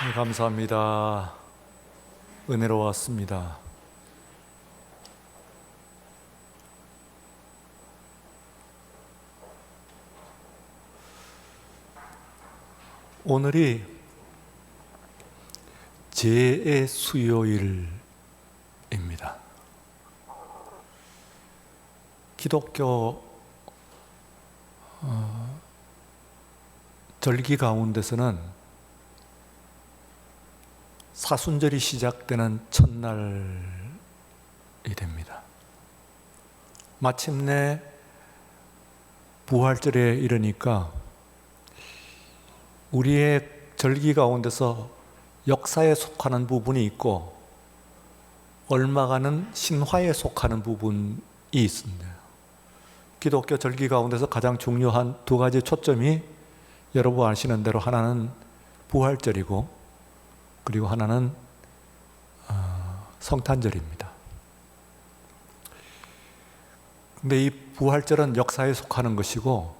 네, 감사합니다. 은혜로웠습니다. 오늘이 제의 수요일입니다. 기독교 절기 가운데서는 사순절이 시작되는 첫날이 됩니다. 마침내 부활절에 이르니까 우리의 절기 가운데서 역사에 속하는 부분이 있고 얼마가는 신화에 속하는 부분이 있습니다. 기독교 절기 가운데서 가장 중요한 두 가지 초점이 여러분 아시는 대로 하나는 부활절이고 그리고 하나는 성탄절입니다. 근데 이 부활절은 역사에 속하는 것이고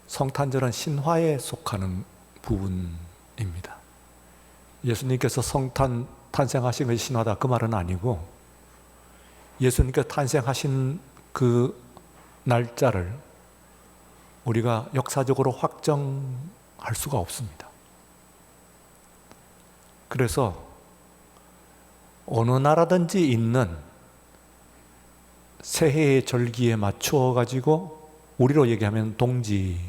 성탄절은 신화에 속하는 부분입니다. 예수님께서 탄생하신 것이 신화다 그 말은 아니고 예수님께서 탄생하신 그 날짜를 우리가 역사적으로 확정할 수가 없습니다. 그래서 어느 나라든지 있는 새해의 절기에 맞추어 가지고 우리로 얘기하면 동지입니다.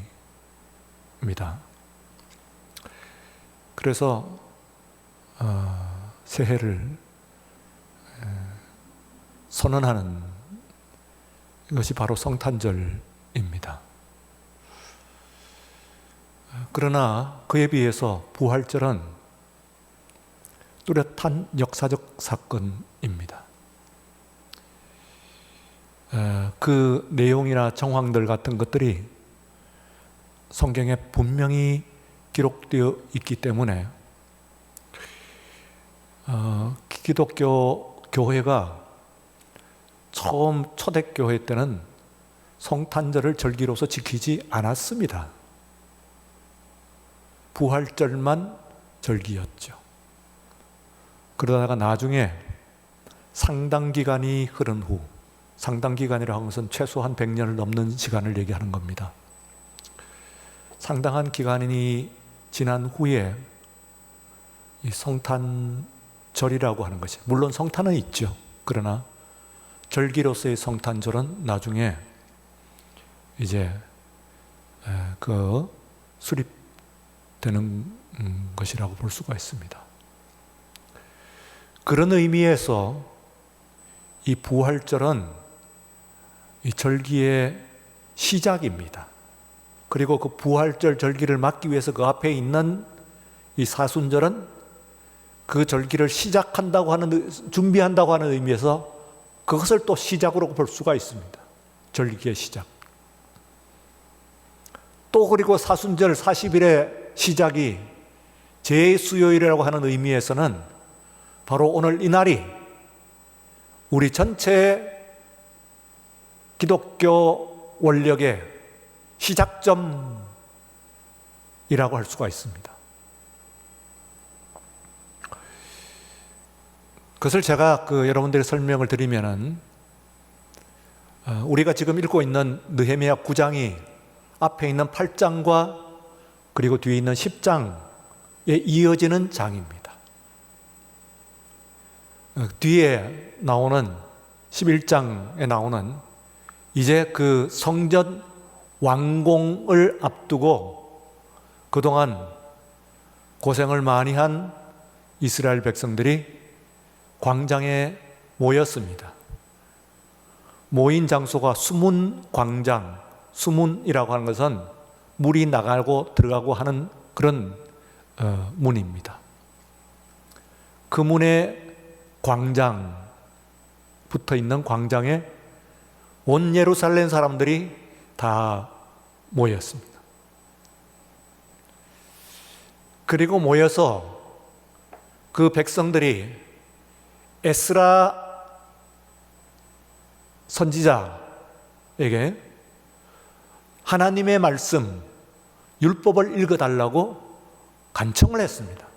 그래서 새해를 선언하는 것이 바로 성탄절입니다. 그러나 그에 비해서 부활절은 뚜렷한 역사적 사건입니다. 그 내용이나 정황들 같은 것들이 성경에 분명히 기록되어 있기 때문에 기독교 교회가 처음 초대교회 때는 성탄절을 절기로서 지키지 않았습니다. 부활절만 절기였죠. 그러다가 나중에 상당 기간이 흐른 후, 상당 기간이라고 하는 것은 최소한 100년을 넘는 시간을 얘기하는 겁니다. 상당한 기간이 지난 후에 이 성탄절이라고 하는 것이, 물론 성탄은 있죠. 그러나 절기로서의 성탄절은 나중에 이제 수립되는 것이라고 볼 수가 있습니다. 그런 의미에서 이 부활절은 이 절기의 시작입니다. 그리고 그 부활절 절기를 맞기 위해서 그 앞에 있는 이 사순절은 그 절기를 시작한다고 하는, 준비한다고 하는 의미에서 그것을 또 시작으로 볼 수가 있습니다. 절기의 시작. 또 그리고 사순절 40일의 시작이 제수요일이라고 하는 의미에서는 바로 오늘 이 날이 우리 전체 기독교 원력의 시작점이라고 할 수가 있습니다. 그것을 제가 여러분들에게 설명을 드리면은 우리가 지금 읽고 있는 느헤미야 9장이 앞에 있는 8장과 그리고 뒤에 있는 10장에 이어지는 장입니다. 뒤에 나오는 11장에 나오는 이제 그 성전 완공을 앞두고 그동안 고생을 많이 한 이스라엘 백성들이 광장에 모였습니다. 모인 장소가 수문 광장, 수문이라고 하는 것은 물이 나가고 들어가고 하는 그런 문입니다. 그 문에 광장, 붙어 있는 광장에 온 예루살렘 사람들이 다 모였습니다. 그리고 모여서 그 백성들이 에스라 선지자에게 하나님의 말씀, 율법을 읽어달라고 간청을 했습니다.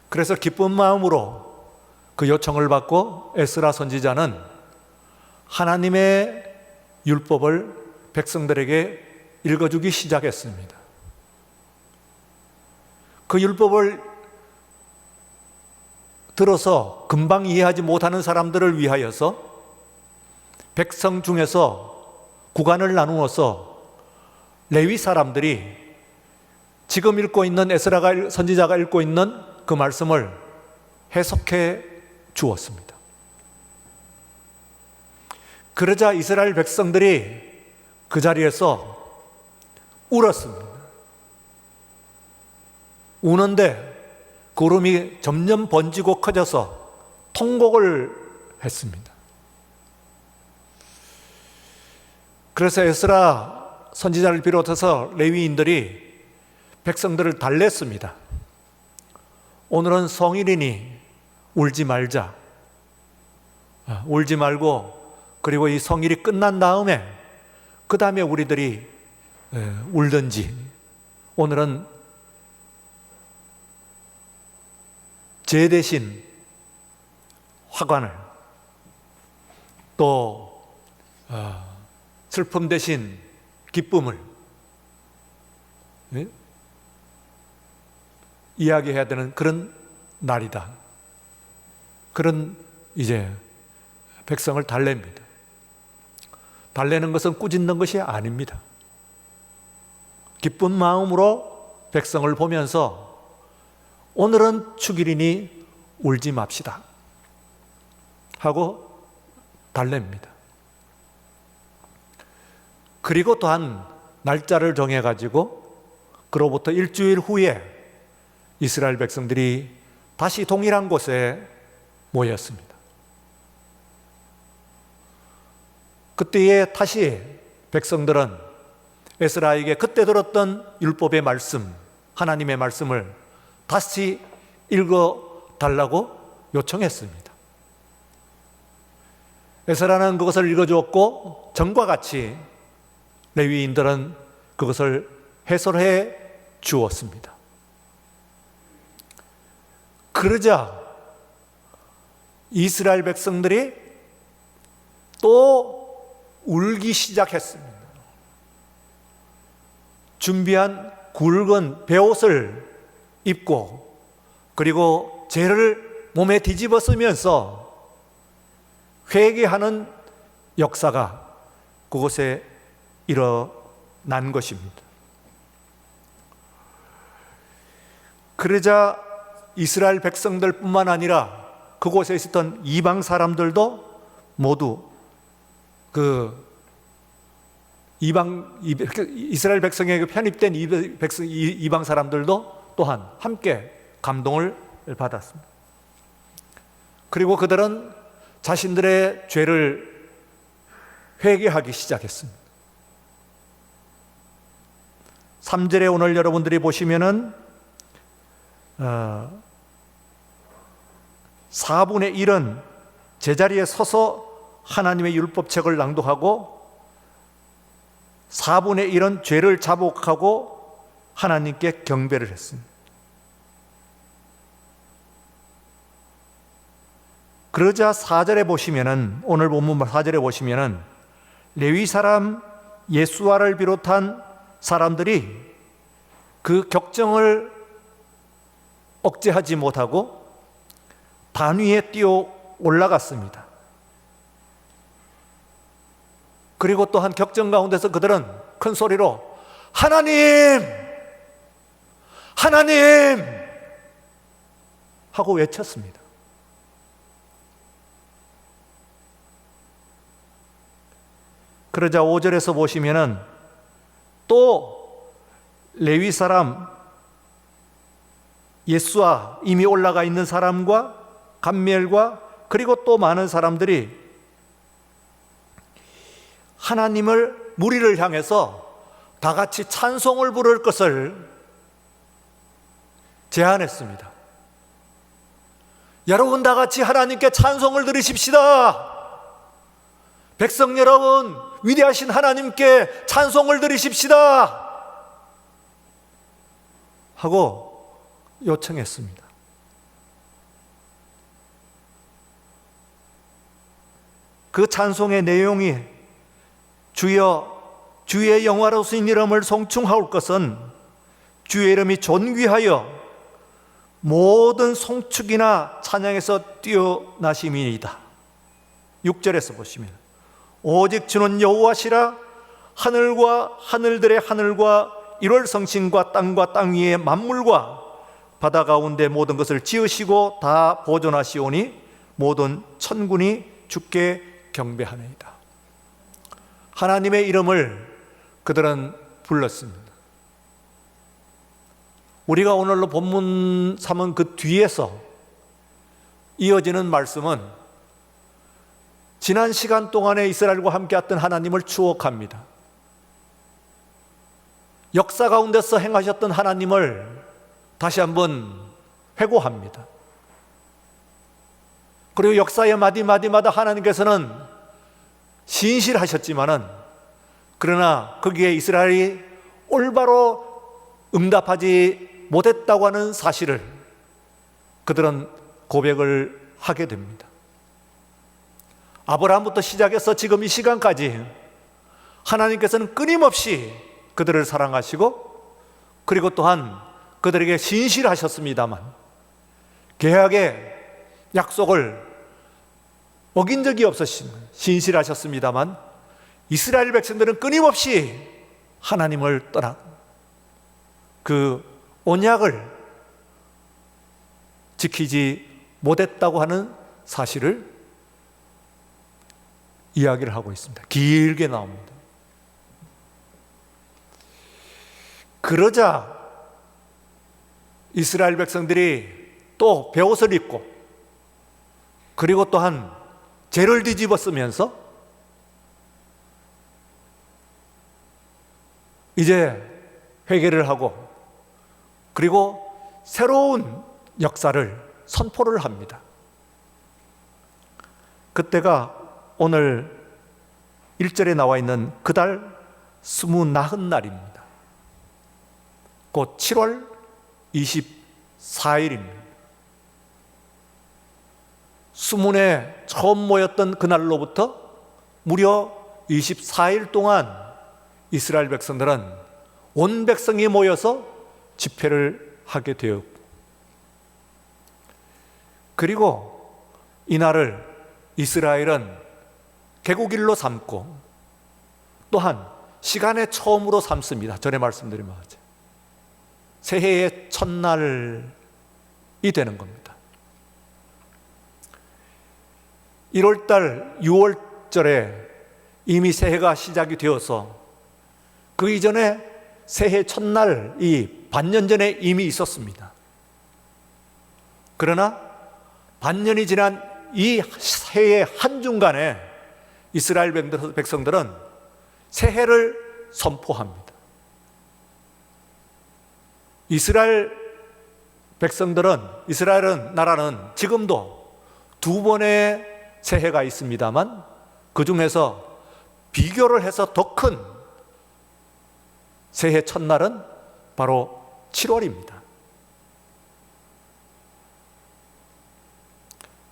그래서 기쁜 마음으로 그 요청을 받고 에스라 선지자는 하나님의 율법을 백성들에게 읽어주기 시작했습니다. 그 율법을 들어서 금방 이해하지 못하는 사람들을 위하여서 백성 중에서 구간을 나누어서 레위 사람들이 지금 읽고 있는 에스라가 선지자가 읽고 있는 그 말씀을 해석해 주었습니다. 그러자 이스라엘 백성들이 그 자리에서 울었습니다. 우는데 그 울음이 점점 번지고 커져서 통곡을 했습니다. 그래서 에스라 선지자를 비롯해서 레위인들이 백성들을 달랬습니다. 오늘은 성일이니 울지 말자. 울지 말고 그리고 이 성일이 끝난 다음에 그 다음에 우리들이 울든지, 오늘은 제 대신 화관을, 또 슬픔 대신 기쁨을 이야기해야 되는 그런 날이다. 그런 이제 백성을 달랩니다. 달래는 것은 꾸짖는 것이 아닙니다. 기쁜 마음으로 백성을 보면서 오늘은 축일이니 울지 맙시다 하고 달랩니다. 그리고 또한 날짜를 정해가지고 그로부터 일주일 후에 이스라엘 백성들이 다시 동일한 곳에 모였습니다. 그때에 다시 백성들은 에스라에게 그때 들었던 율법의 말씀, 하나님의 말씀을 다시 읽어달라고 요청했습니다. 에스라는 그것을 읽어주었고 전과 같이 레위인들은 그것을 해설해 주었습니다. 그러자 이스라엘 백성들이 또 울기 시작했습니다. 준비한 굵은 베옷을 입고 그리고 죄를 몸에 뒤집어 쓰면서 회개하는 역사가 그곳에 일어난 것입니다. 그러자 이스라엘 백성들뿐만 아니라 그곳에 있었던 이방 사람들도 모두 이스라엘 백성에게 편입된 이방 사람들도 또한 함께 감동을 받았습니다. 그리고 그들은 자신들의 죄를 회개하기 시작했습니다. 3절에 오늘 여러분들이 보시면은 4분의 1은 제자리에 서서 하나님의 율법책을 낭독하고 4분의 1은 죄를 자복하고 하나님께 경배를 했습니다. 그러자 4절에 보시면은, 오늘 본문 4절에 보시면은 레위 사람 예수아를 비롯한 사람들이 그 격정을 억제하지 못하고 단 위에 뛰어 올라갔습니다. 그리고 또한 격정 가운데서 그들은 큰 소리로 하나님! 하나님! 하고 외쳤습니다. 그러자 5절에서 보시면은 또 레위 사람 예수와 이미 올라가 있는 사람과 감미엘과 그리고 또 많은 사람들이 하나님을 무리를 향해서 다 같이 찬송을 부를 것을 제안했습니다. 여러분 다 같이 하나님께 찬송을 드리십시다. 백성 여러분, 위대하신 하나님께 찬송을 드리십시다. 하고 요청했습니다. 그 찬송의 내용이 주여 주의 영화로우신 이름을 송축하올 것은 주의 이름이 존귀하여 모든 송축이나 찬양에서 뛰어나심이니이다. 6절에서 보시면 오직 주는 여호와시라 하늘과 하늘들의 하늘과 1월 성신과 땅과 땅 위의 만물과 바다 가운데 모든 것을 지으시고 다 보존하시오니 모든 천군이 주께 경배하나이다. 하나님의 이름을 그들은 불렀습니다. 우리가 오늘로 본문 삼은 그 뒤에서 이어지는 말씀은 지난 시간 동안에 이스라엘과 함께했던 하나님을 추억합니다. 역사 가운데서 행하셨던 하나님을 다시 한번 회고합니다. 그리고 역사의 마디마디마다 하나님께서는 신실하셨지만은 그러나 거기에 이스라엘이 올바로 응답하지 못했다고 하는 사실을 그들은 고백을 하게 됩니다. 아브라함부터 시작해서 지금 이 시간까지 하나님께서는 끊임없이 그들을 사랑하시고 그리고 또한 그들에게 신실하셨습니다만 계약의 약속을 어긴 적이 없으신 신실하셨습니다만 이스라엘 백성들은 끊임없이 하나님을 떠나 그 언약을 지키지 못했다고 하는 사실을 이야기를 하고 있습니다. 길게 나옵니다. 그러자 이스라엘 백성들이 또 베옷을 입고 그리고 또한 죄를 뒤집어 쓰면서 이제 회개를 하고 그리고 새로운 역사를 선포를 합니다. 그때가 오늘 1절에 나와 있는 그달 29날입니다. 곧 7월 24일입니다. 수문에 처음 모였던 그날로부터 무려 24일 동안 이스라엘 백성들은 온 백성이 모여서 집회를 하게 되었고 그리고 이날을 이스라엘은 개국일로 삼고 또한 시간의 처음으로 삼습니다. 전에 말씀드린 바와 같이 새해의 첫날이 되는 겁니다. 1월달 6월절에 이미 새해가 시작이 되어서 그 이전에 새해 첫날이 반년 전에 이미 있었습니다. 그러나 반년이 지난 이 새해 한중간에 이스라엘 백성들은 새해를 선포합니다. 이스라엘은 나라는 지금도 두 번의 새해가 있습니다만 그 중에서 비교를 해서 더 큰 새해 첫날은 바로 7월입니다.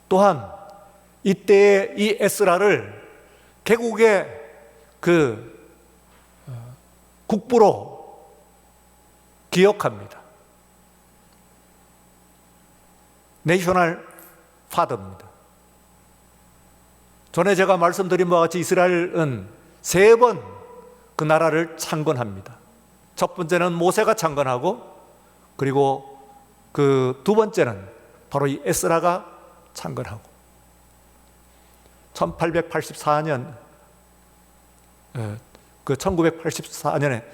또한 이때의 이 에스라를 개국의 그 국부로 기억합니다. 내셔널 파더입니다. 전에 제가 말씀드린 바와 같이 이스라엘은 3번 그 나라를 창건합니다. 첫 번째는 모세가 창건하고 그리고 그 두 번째는 바로 이 에스라가 창건하고 1884년 그 1984년에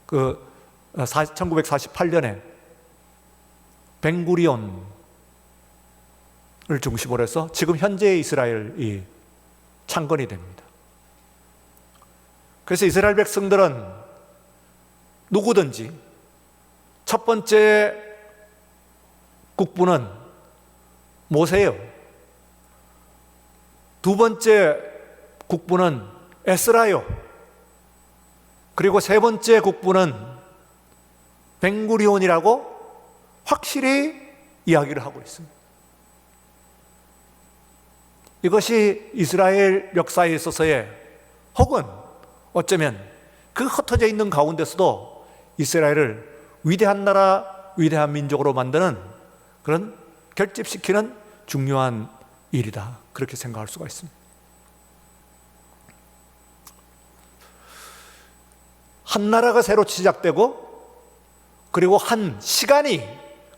그 1948년에 벤구리온을 중심으로 해서 지금 현재의 이스라엘이 창건이 됩니다. 그래서 이스라엘 백성들은 누구든지 첫 번째 국부는 모세요. 두 번째 국부는 에스라요. 그리고 세 번째 국부는 벤구리온이라고 확실히 이야기를 하고 있습니다. 이것이 이스라엘 역사에 있어서의, 혹은 어쩌면 그 흩어져 있는 가운데서도 이스라엘을 위대한 나라, 위대한 민족으로 만드는 그런 결집시키는 중요한 일이다, 그렇게 생각할 수가 있습니다. 한 나라가 새로 시작되고, 그리고 한 시간이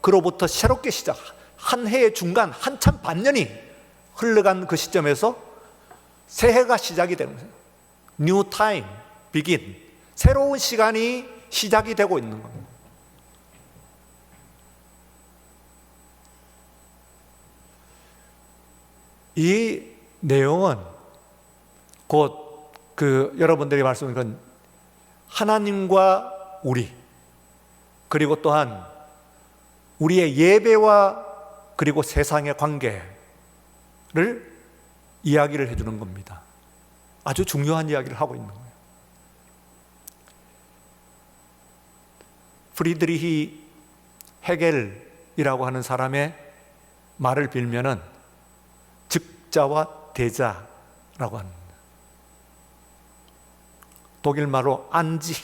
그로부터 새롭게 시작, 한 해의 중간 한참 반년이 흘러간 그 시점에서 새해가 시작이 되는 거예요. New time begin. 새로운 시간이 시작이 되고 있는 겁니다. 이 내용은 곧 여러분들이 말씀하신 건 하나님과 우리, 그리고 또한 우리의 예배와 그리고 세상의 관계를 이야기를 해주는 겁니다. 아주 중요한 이야기를 하고 있는 거예요. 프리드리히 헤겔이라고 하는 사람의 말을 빌면은 즉자와 대자라고 합니다. 독일말로 안지,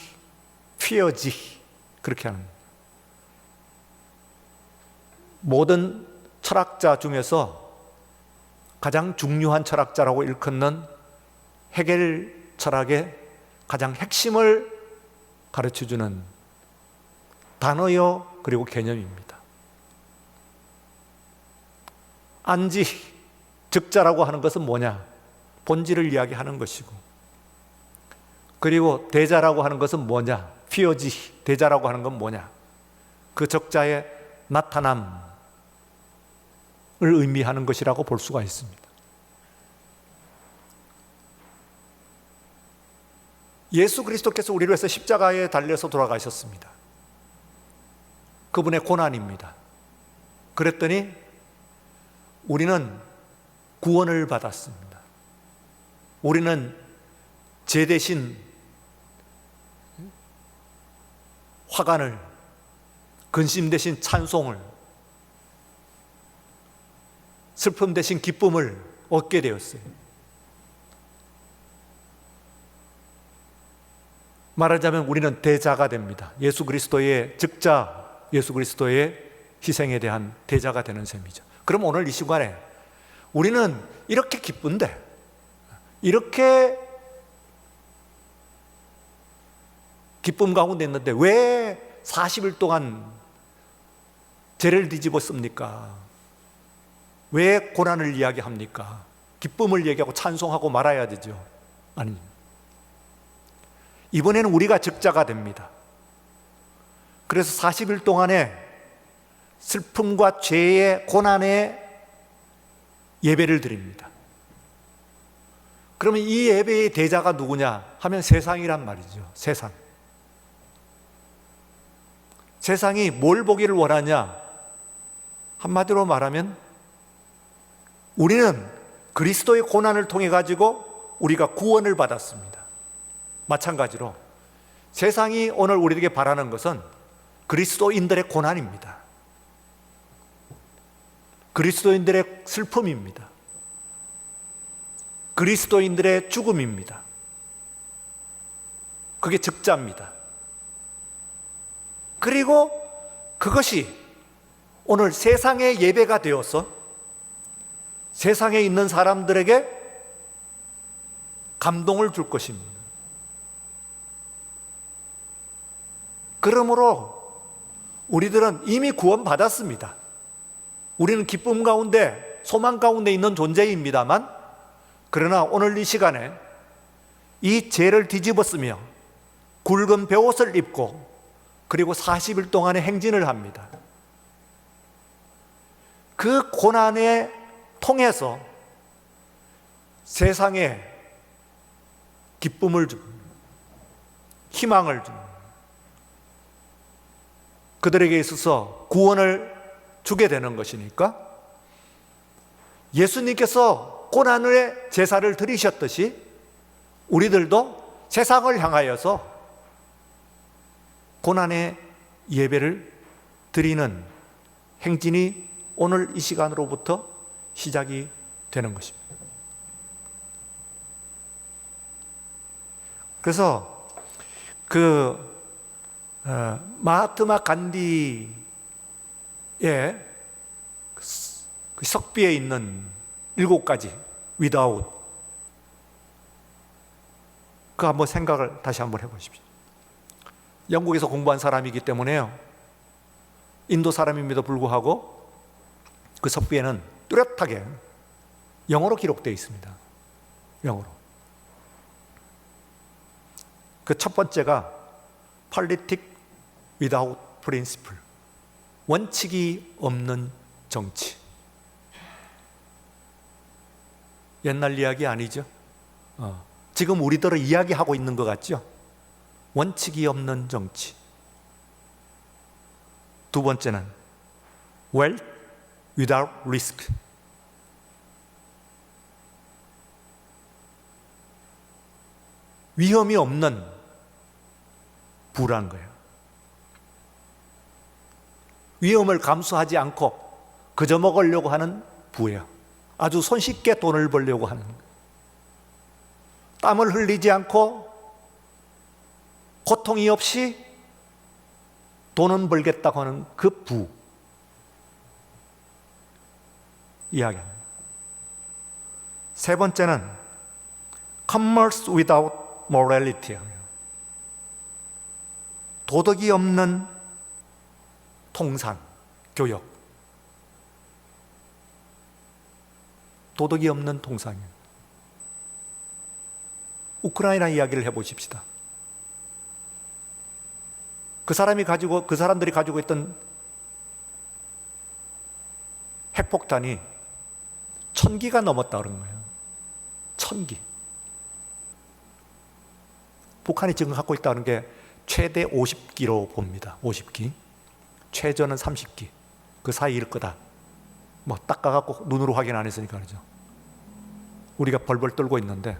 피어지, 그렇게 하는 겁니다. 모든 철학자 중에서 가장 중요한 철학자라고 일컫는 헤겔 철학의 가장 핵심을 가르쳐주는 단어요, 그리고 개념입니다. 안지, 즉자라고 하는 것은 뭐냐? 본질을 이야기하는 것이고, 그리고 대자라고 하는 것은 뭐냐? 피어지, 대자라고 하는 건 뭐냐? 그 적자의 나타남을 의미하는 것이라고 볼 수가 있습니다. 예수 그리스도께서 우리를 위해서 십자가에 달려서 돌아가셨습니다. 그분의 고난입니다. 그랬더니 우리는 구원을 받았습니다. 우리는 죄 대신 화관을, 근심 대신 찬송을, 슬픔 대신 기쁨을 얻게 되었어요. 말하자면 우리는 대자가 됩니다. 예수 그리스도의 즉자, 예수 그리스도의 희생에 대한 대자가 되는 셈이죠. 그럼 오늘 이 시간에 우리는 이렇게 기쁜데, 이렇게 기쁨 가운데 있는데 왜 40일 동안 죄를 뒤집었습니까? 왜 고난을 이야기합니까? 기쁨을 얘기하고 찬송하고 말아야 되죠. 아니, 이번에는 우리가 즉자가 됩니다. 그래서 40일 동안에 슬픔과 죄의 고난의 예배를 드립니다. 그러면 이 예배의 대자가 누구냐 하면 세상이란 말이죠. 세상. 세상이 뭘 보기를 원하냐? 한마디로 말하면 우리는 그리스도의 고난을 통해 가지고 우리가 구원을 받았습니다. 마찬가지로 세상이 오늘 우리에게 바라는 것은 그리스도인들의 고난입니다. 그리스도인들의 슬픔입니다. 그리스도인들의 죽음입니다. 그게 즉자입니다. 그리고 그것이 오늘 세상의 예배가 되어서 세상에 있는 사람들에게 감동을 줄 것입니다. 그러므로 우리들은 이미 구원받았습니다. 우리는 기쁨 가운데, 소망 가운데 있는 존재입니다만, 그러나 오늘 이 시간에 이 죄를 뒤집었으며 굵은 베옷을 입고 그리고 40일 동안의 행진을 합니다. 그 고난에 통해서 세상에 기쁨을 주고 희망을 주고 그들에게 있어서 구원을 주게 되는 것이니까, 예수님께서 고난의 제사를 드리셨듯이 우리들도 세상을 향하여서 고난의 예배를 드리는 행진이 오늘 이 시간으로부터 시작이 되는 것입니다. 그래서 마하트마 간디의 그 석비에 있는 7가지 without, 그 한번 생각을 다시 한번 해보십시오. 영국에서 공부한 사람이기 때문에요, 인도 사람임에도 불구하고 그 석비에는 뚜렷하게 영어로 기록되어 있습니다. 영어로. 그 첫 번째가 Politics without principle, 원칙이 없는 정치. 옛날 이야기 아니죠? 지금 우리들은 이야기하고 있는 것 같죠? 원칙이 없는 정치. 두 번째는 Wealth without risk, 위험이 없는 부라는 거예요. 위험을 감수하지 않고 그저 먹으려고 하는 부예요. 아주 손쉽게 돈을 벌려고 하는, 땀을 흘리지 않고 고통이 없이 돈은 벌겠다고 하는 그 부 이야기합니다. 세 번째는 Commerce without morality, 도덕이 없는 통상, 교역. 도덕이 없는 통상이에요. 우크라이나 이야기를 해보십시다. 그 사람들이 가지고 있던 핵폭탄이 1000기가 넘었다 그런 거예요. 1000기. 북한이 지금 갖고 있다는 게 최대 50기로 봅니다. 50기. 최저는 30기. 그 사이일 거다. 뭐 닦아갖고 눈으로 확인 안 했으니까 그러죠. 우리가 벌벌 떨고 있는데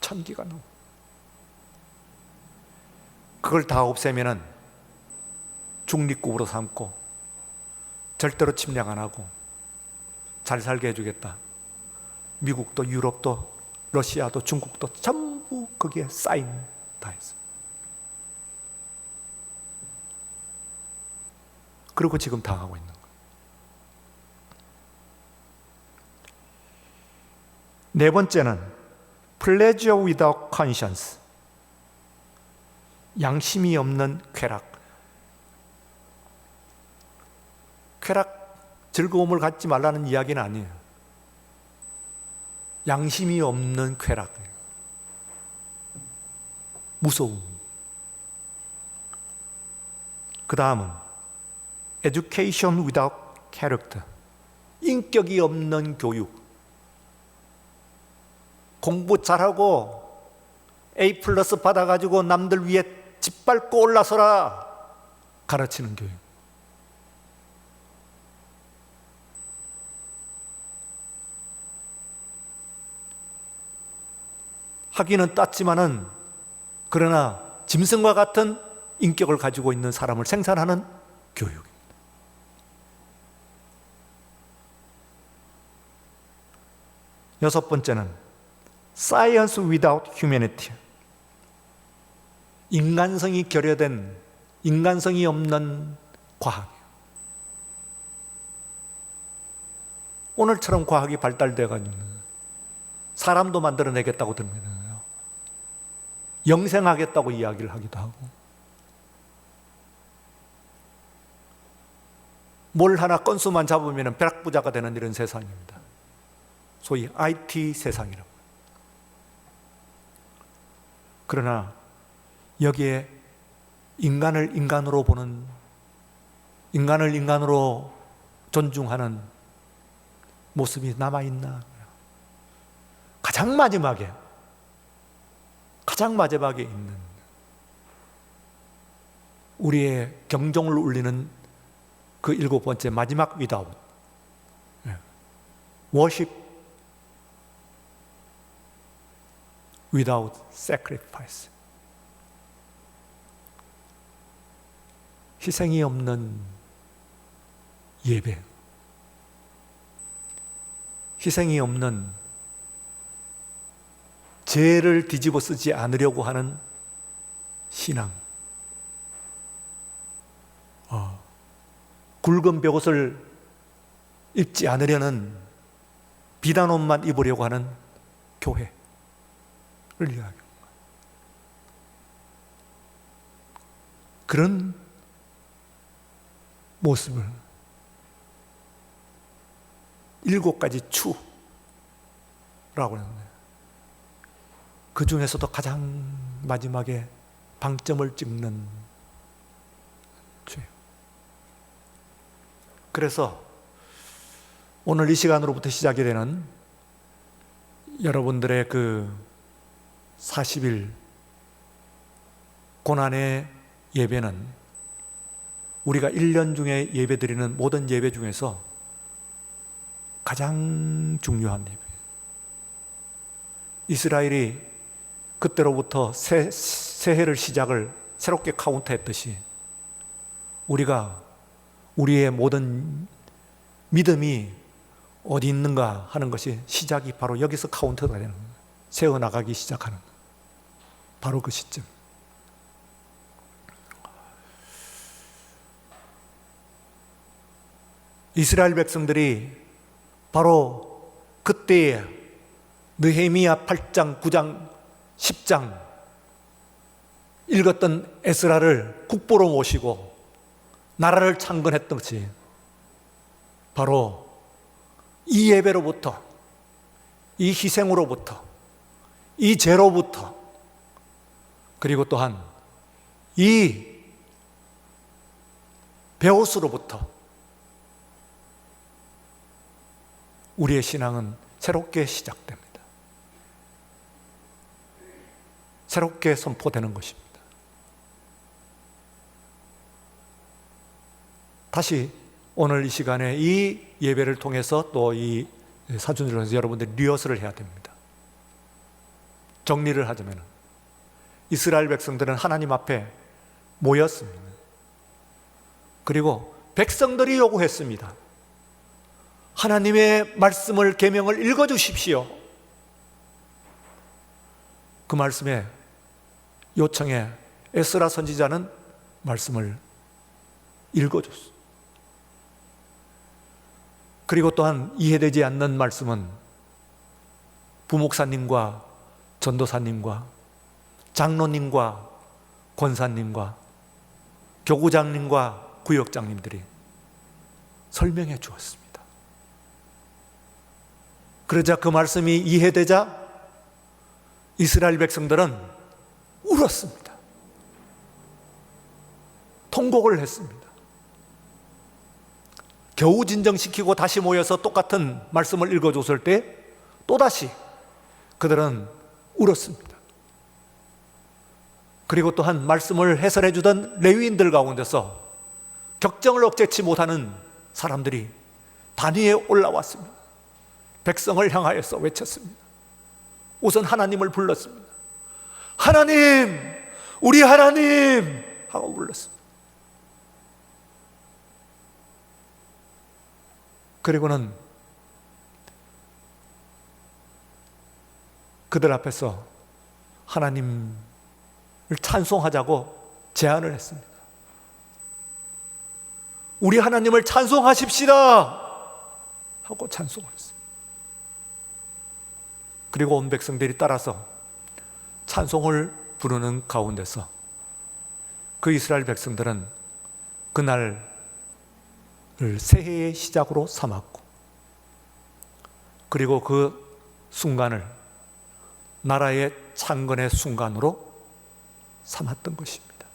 1000기가 넘어. 그걸 다 없애면은 중립국으로 삼고 절대로 침략 안 하고 잘 살게 해주겠다. 미국도 유럽도 러시아도 중국도 전부 거기에 사인 다 했어요. 그리고 지금 당하고 있는 거예요. 네 번째는 Pleasure without conscience, 양심이 없는 쾌락. 쾌락, 즐거움을 갖지 말라는 이야기는 아니에요. 양심이 없는 쾌락이에요. 무서움. 그 다음은 Education without character, 인격이 없는 교육. 공부 잘하고 A+ 받아가지고 남들 위에 짓밟고 올라서라 가르치는 교육. 학위는 땄지만은 그러나 짐승과 같은 인격을 가지고 있는 사람을 생산하는 교육. 여섯 번째는 Science without humanity, 인간성이 결여된, 인간성이 없는 과학. 오늘처럼 과학이 발달돼가지고 사람도 만들어내겠다고 듭니다. 영생하겠다고 이야기를 하기도 하고, 뭘 하나 건수만 잡으면 벼락부자가 되는 이런 세상입니다. 소위 IT 세상이라고. 그러나 여기에 인간을 인간으로 보는, 인간을 인간으로 존중하는 모습이 남아있나? 가장 마지막에 있는 우리의 경종을 울리는 그 7번째 마지막 without, worship without sacrifice, 희생이 없는 예배, 희생이 없는 죄를 뒤집어 쓰지 않으려고 하는 신앙, 굵은 벽옷을 입지 않으려는 비단옷만 입으려고 하는 교회를 이야기합니다. 그런 모습을 7가지 추라고 하는데, 그 중에서도 가장 마지막에 방점을 찍는 죄. 그래서 오늘 이 시간으로부터 시작이 되는 여러분들의 그 40일 고난의 예배는 우리가 1년 중에 예배드리는 모든 예배 중에서 가장 중요한 예배예요. 이스라엘이 그때로부터 새해를 시작을 새롭게 카운트했듯이 우리가 우리의 모든 믿음이 어디 있는가 하는 것이 시작이 바로 여기서 카운트가 되는 거예요. 세어나가기 시작하는 바로 그 시점. 이스라엘 백성들이 바로 그때에 느헤미야 8장, 9장, 10장 읽었던 에스라를 국보로 모시고 나라를 창건했던 것이 바로 이 예배로부터, 이 희생으로부터, 이 죄로부터, 그리고 또한 이 베옷으로부터 우리의 신앙은 새롭게 시작됩니다. 새롭게 선포되는 것입니다. 다시 오늘 이 시간에 이 예배를 통해서 또 이 사준을 통해서 여러분들이 리허설을 해야 됩니다. 정리를 하자면 이스라엘 백성들은 하나님 앞에 모였습니다. 그리고 백성들이 요구했습니다. 하나님의 말씀을, 계명을 읽어주십시오. 그 말씀에 요청에 에스라 선지자는 말씀을 읽어줬습니다. 그리고 또한 이해되지 않는 말씀은 부목사님과 전도사님과 장로님과 권사님과 교구장님과 구역장님들이 설명해 주었습니다. 그러자 그 말씀이 이해되자 이스라엘 백성들은 울었습니다. 통곡을 했습니다. 겨우 진정시키고 다시 모여서 똑같은 말씀을 읽어줬을 때 또다시 그들은 울었습니다. 그리고 또한 말씀을 해설해 주던 레위인들 가운데서 격정을 억제치 못하는 사람들이 단위에 올라왔습니다. 백성을 향하여서 외쳤습니다. 우선 하나님을 불렀습니다. 하나님, 우리 하나님 하고 불렀습니다. 그리고는 그들 앞에서 하나님을 찬송하자고 제안을 했습니다. 우리 하나님을 찬송하십시다 하고 찬송을 했습니다. 그리고 온 백성들이 따라서 찬송을 부르는 가운데서 그 이스라엘 백성들은 그날을 새해의 시작으로 삼았고, 그리고 그 순간을 나라의 창건의 순간으로 삼았던 것입니다.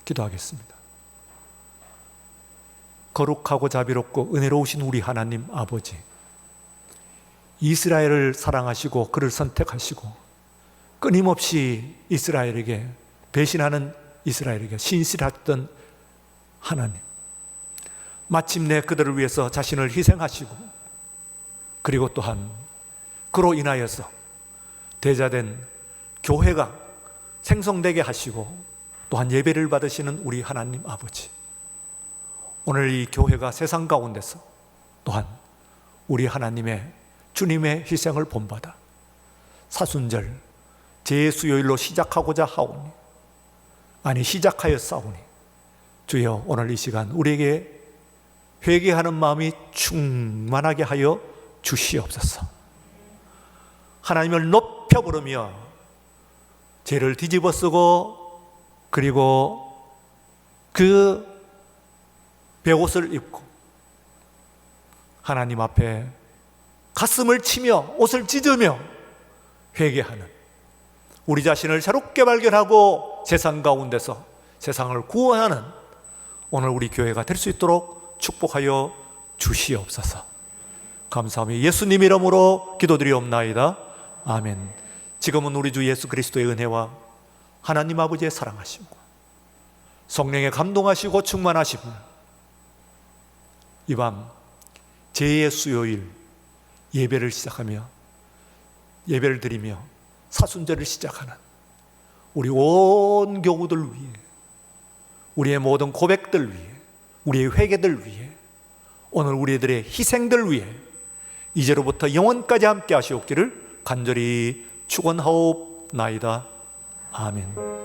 기도하겠습니다. 거룩하고 자비롭고 은혜로우신 우리 하나님 아버지, 이스라엘을 사랑하시고 그를 선택하시고 끊임없이 이스라엘에게 배신하는 이스라엘에게 신실했던 하나님, 마침내 그들을 위해서 자신을 희생하시고 그리고 또한 그로 인하여서 대자된 교회가 생성되게 하시고 또한 예배를 받으시는 우리 하나님 아버지, 오늘 이 교회가 세상 가운데서 또한 우리 하나님의 주님의 희생을 본받아 사순절 제수요일로 시작하고자 하오니, 아니 시작하였사오니 주여 오늘 이 시간 우리에게 회개하는 마음이 충만하게 하여 주시옵소서. 하나님을 높여 부르며 죄를 뒤집어 쓰고 그리고 그 베옷을 입고 하나님 앞에 가슴을 치며 옷을 찢으며 회개하는 우리 자신을 새롭게 발견하고 세상 가운데서 세상을 구원하는 오늘 우리 교회가 될 수 있도록 축복하여 주시옵소서. 감사하며 예수님 이름으로 기도드리옵나이다. 아멘. 지금은 우리 주 예수 그리스도의 은혜와 하나님 아버지의 사랑하심과 성령의 감동하시고 충만하심을 이 밤 제2수요일 예배를 시작하며 예배를 드리며 사순절을 시작하는 우리 온 교우들 위해, 우리의 모든 고백들 위해, 우리의 회개들 위해, 오늘 우리들의 희생들 위해 이제로부터 영원까지 함께 하시옵기를 간절히 축원하옵나이다. 아멘.